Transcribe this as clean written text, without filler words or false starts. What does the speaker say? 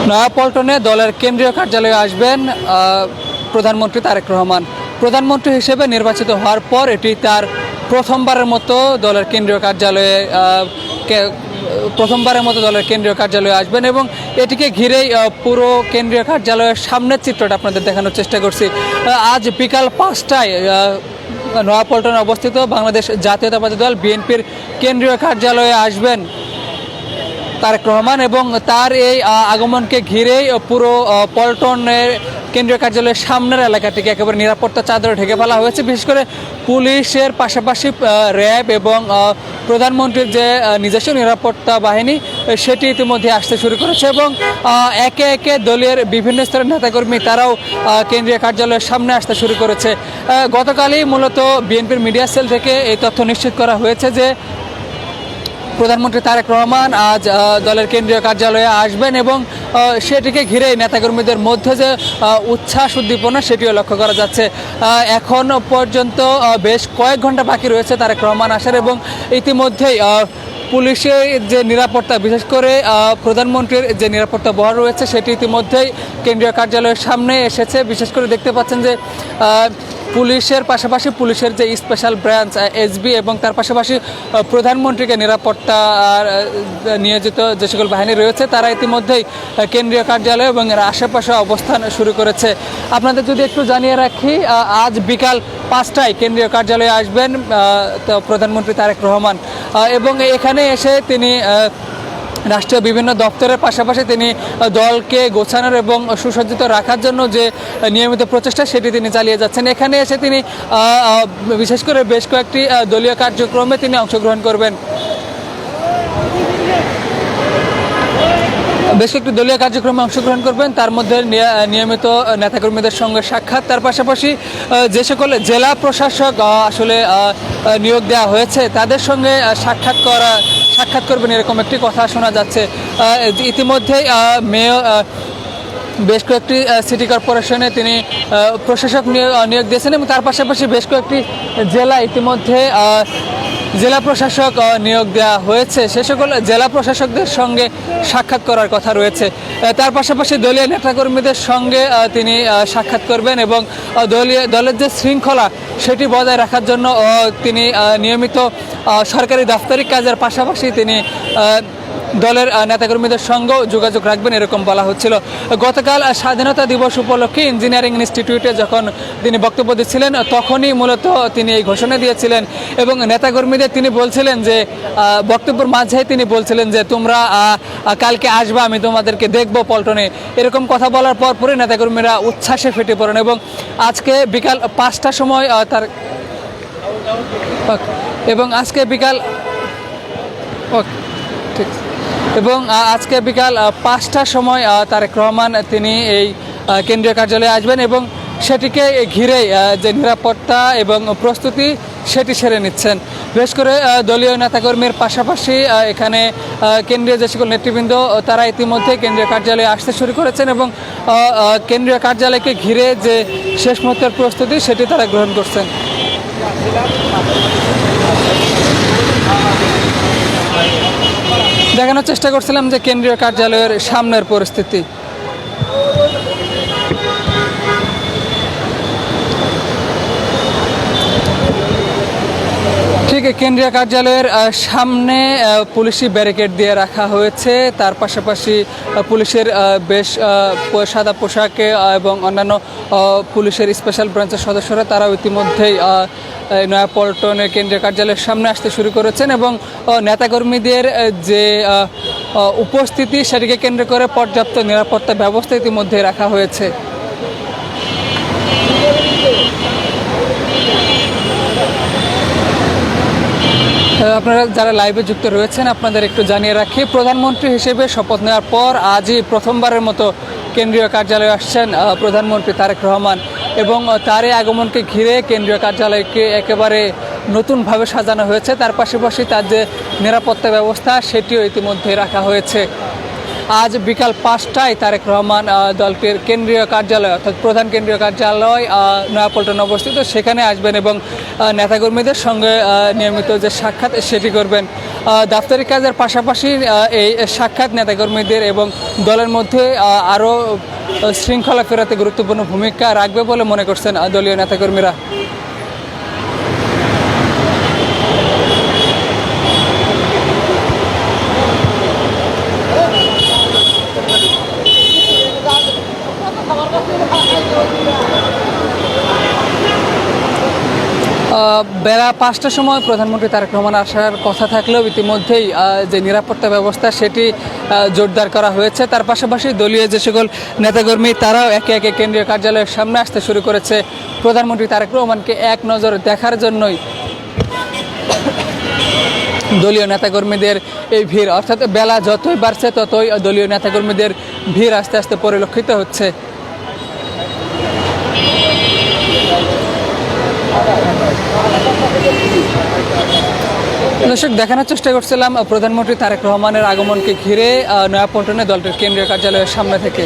নয়াপল্টনে দলের কেন্দ্রীয় কার্যালয়ে আসবেন প্রধানমন্ত্রী তারেক রহমান। প্রধানমন্ত্রী হিসেবে নির্বাচিত হওয়ার পর এটি তার প্রথমবারের মতো দলের কেন্দ্রীয় কার্যালয়ে আসবেন এবং এটিকে ঘিরেই পুরো কেন্দ্রীয় কার্যালয়ের সামনের চিত্রটা আপনাদের দেখানোর চেষ্টা করছি। আজ বিকাল 5টায় নয়াপল্টনে অবস্থিত বাংলাদেশ জাতীয়তাবাদী দল বিএনপির কেন্দ্রীয় কার্যালয়ে আসবেন তারেক রহমান এবং তার এই আগমনকে ঘিরেই পুরো পল্টনের কেন্দ্রীয় কার্যালয়ের সামনের এলাকাটিকে একেবারে নিরাপত্তা চাদরে ঢেকে ফেলা হয়েছে। বিশেষ করে পুলিশের পাশাপাশি র্যাব এবং প্রধানমন্ত্রীর যে নিজস্ব নিরাপত্তা বাহিনী সেটি ইতিমধ্যে আসতে শুরু করেছে এবং একে একে দলের বিভিন্ন স্তরের নেতাকর্মী তারাও কেন্দ্রীয় কার্যালয়ের সামনে আসতে শুরু করেছে। গতকালই মূলত বিএনপির মিডিয়া সেল থেকে এই তথ্য নিশ্চিত করা হয়েছে যে প্রধানমন্ত্রী তারেক রহমান আজ দলের কেন্দ্রীয় কার্যালয়ে আসবেন এবং সেটিকে ঘিরে নেতাকর্মীদের মধ্যে যে উচ্ছ্বাস উদ্দীপনা সেটিও লক্ষ্য করা যাচ্ছে। এখন পর্যন্ত বেশ কয়েক ঘন্টা বাকি রয়েছে তারেক রহমান আসার এবং ইতিমধ্যেই পুলিশের যে নিরাপত্তা, বিশেষ করে প্রধানমন্ত্রীর যে নিরাপত্তা বহর রয়েছে সেটি ইতিমধ্যেই কেন্দ্রীয় কার্যালয়ের সামনে এসেছে। বিশেষ করে দেখতে পাচ্ছেন যে পুলিশের পাশাপাশি পুলিশের যে স্পেশাল ব্রাঞ্চ এসবি এবং তার পাশাপাশি প্রধানমন্ত্রীকে নিরাপত্তা নিয়োজিত যে সকল বাহিনী রয়েছে তারা ইতিমধ্যেই কেন্দ্রীয় কার্যালয় এবং এর আশেপাশে অবস্থান শুরু করেছে। আপনাদের যদি একটু জানিয়ে রাখি, আজ বিকাল 5টায় কেন্দ্রীয় কার্যালয়ে আসবেন প্রধানমন্ত্রী তারেক রহমান এবং এখানে এসে তিনি রাষ্ট্রীয় বিভিন্ন দপ্তরের পাশাপাশি তিনি দলকে গোছানোর এবং সুসজ্জিত রাখার জন্য যে নিয়মিত প্রচেষ্টা সেটি তিনি চালিয়ে যাচ্ছেন। এখানে এসে তিনি বিশেষ করে বেশ কয়েকটি দলীয় কার্যক্রমে তিনি অংশগ্রহণ করবেন। বেশ কয়েকটি দলীয় কার্যক্রমে অংশগ্রহণ করবেন, তার মধ্যে নিয়মিত নেতাকর্মীদের সঙ্গে সাক্ষাৎ, তার পাশাপাশি যে সকল জেলা প্রশাসক আসলে নিয়োগ দেওয়া হয়েছে তাদের সঙ্গে সাক্ষাৎ করবেন এরকম একটি কথা শোনা যাচ্ছে। ইতিমধ্যেই মেয়র বেশ কয়েকটি সিটি কর্পোরেশনে তিনি প্রশাসক নিয়োগ দিয়েছেন এবং তার পাশাপাশি বেশ কয়েকটি জেলা ইতিমধ্যে জেলা প্রশাসক নিয়োগ দেওয়া হয়েছে। সে সকল জেলা প্রশাসকদের সঙ্গে সাক্ষাৎ করার কথা রয়েছে। তার পাশাপাশি দলীয় নেতাকর্মীদের সঙ্গে তিনি সাক্ষাৎ করবেন এবং দলের যে শৃঙ্খলা সেটি বজায় রাখার জন্য তিনি নিয়মিত সরকারি দাপ্তরিক কাজের পাশাপাশি তিনি দলের নেতাকর্মীদের সঙ্গেও যোগাযোগ রাখবেন এরকম বলা হচ্ছিল। গতকাল স্বাধীনতা দিবস উপলক্ষে ইঞ্জিনিয়ারিং ইনস্টিটিউটে যখন তিনি বক্তব্য দিচ্ছিলেন তখনই মূলত তিনি এই ঘোষণা দিয়েছিলেন এবং নেতাকর্মীদের তিনি বলছিলেন যে বক্তব্যের মাঝে তিনি বলছিলেন যে তোমরা কালকে আসবা, আমি তোমাদেরকে দেখবো পল্টনে, এরকম কথা বলার পরই নেতাকর্মীরা উচ্ছ্বাসে ফেটে পড়েন এবং আজকে বিকাল 5টার সময় আজকে বিকাল 5টার সময় তারেক রহমান তিনি এই কেন্দ্রীয় কার্যালয়ে আসবেন এবং সেটিকে ঘিরে যে নিরাপত্তা এবং প্রস্তুতি সেটি সেরে নিচ্ছেন। বিশেষ করে দলীয় নেতাকর্মীর পাশাপাশি এখানে কেন্দ্রীয় যে সকল নেতৃবৃন্দ তারা ইতিমধ্যে কেন্দ্রীয় কার্যালয়ে আসতে শুরু করেছেন এবং কেন্দ্রীয় কার্যালয়কে ঘিরে যে শেষ মুহূর্তের প্রস্তুতি সেটি তারা গ্রহণ করছেন। দেখানোর চেষ্টা করছিলাম যে কেন্দ্রীয় কার্যালয়ের সামনের পরিস্থিতি। ঠিক কেন্দ্রীয় কার্যালয়ের সামনে পুলিশি ব্যারিকেড দিয়ে রাখা হয়েছে, তার পাশাপাশি পুলিশের বেশ সাদা পোশাকে এবং অন্যান্য পুলিশের স্পেশাল ব্রাঞ্চের সদস্যরা তারাও ইতিমধ্যেই নয়াপল্টনের কেন্দ্রীয় কার্যালয়ের সামনে আসতে শুরু করেছেন এবং নেতাকর্মীদের যে উপস্থিতি সেটিকে কেন্দ্র করে পর্যাপ্ত নিরাপত্তা ব্যবস্থা ইতিমধ্যে রাখা হয়েছে। আপনারা যারা লাইভে যুক্ত রয়েছেন আপনাদের একটু জানিয়ে রাখি, প্রধানমন্ত্রী হিসেবে শপথ নেওয়ার পর আজই প্রথমবারের মতো কেন্দ্রীয় কার্যালয়ে আসছেন প্রধানমন্ত্রী তারেক রহমান এবং তারই আগমনকে ঘিরে কেন্দ্রীয় কার্যালয়কে একেবারে নতুনভাবে সাজানো হয়েছে। তার পাশাপাশি তার যে নিরাপত্তা ব্যবস্থা সেটিও ইতিমধ্যে রাখা হয়েছে। আজ বিকাল 5টায় তারেক রহমান দলটির কেন্দ্রীয় কার্যালয় অর্থাৎ প্রধান কেন্দ্রীয় কার্যালয় নয়াপল্টনে অবস্থিত সেখানে আসবেন এবং নেতাকর্মীদের সঙ্গে নিয়মিত যে সাক্ষাৎ সেটি করবেন। দাপ্তরিক কাজের পাশাপাশি এই সাক্ষাৎ নেতাকর্মীদের এবং দলের মধ্যে আরও শৃঙ্খলা ফেরাতে গুরুত্বপূর্ণ ভূমিকা রাখবে বলে মনে করছেন দলীয় নেতাকর্মীরা। বেলা 5টার সময় প্রধানমন্ত্রী তারেক রহমান আসার কথা থাকলেও ইতিমধ্যেই যে নিরাপত্তা ব্যবস্থা সেটি জোরদার করা হয়েছে। তার পাশাপাশি দলীয় যে সকল নেতাকর্মী তারাও একে একে কেন্দ্রীয় কার্যালয়ের সামনে আসতে শুরু করেছে প্রধানমন্ত্রী তারেক রহমানকে এক নজর দেখার জন্যই। দলীয় নেতাকর্মীদের এই ভিড়, অর্থাৎ বেলা যতই বাড়ছে ততই দলীয় নেতাকর্মীদের ভিড় আস্তে আস্তে পরিলক্ষিত হচ্ছে। দর্শক, দেখানোর চেষ্টা করছিলাম প্রধানমন্ত্রী তারেক রহমানের আগমনকে ঘিরে নয়াপল্টনে দলটির কেন্দ্রীয় কার্যালয়ের সামনে থেকে।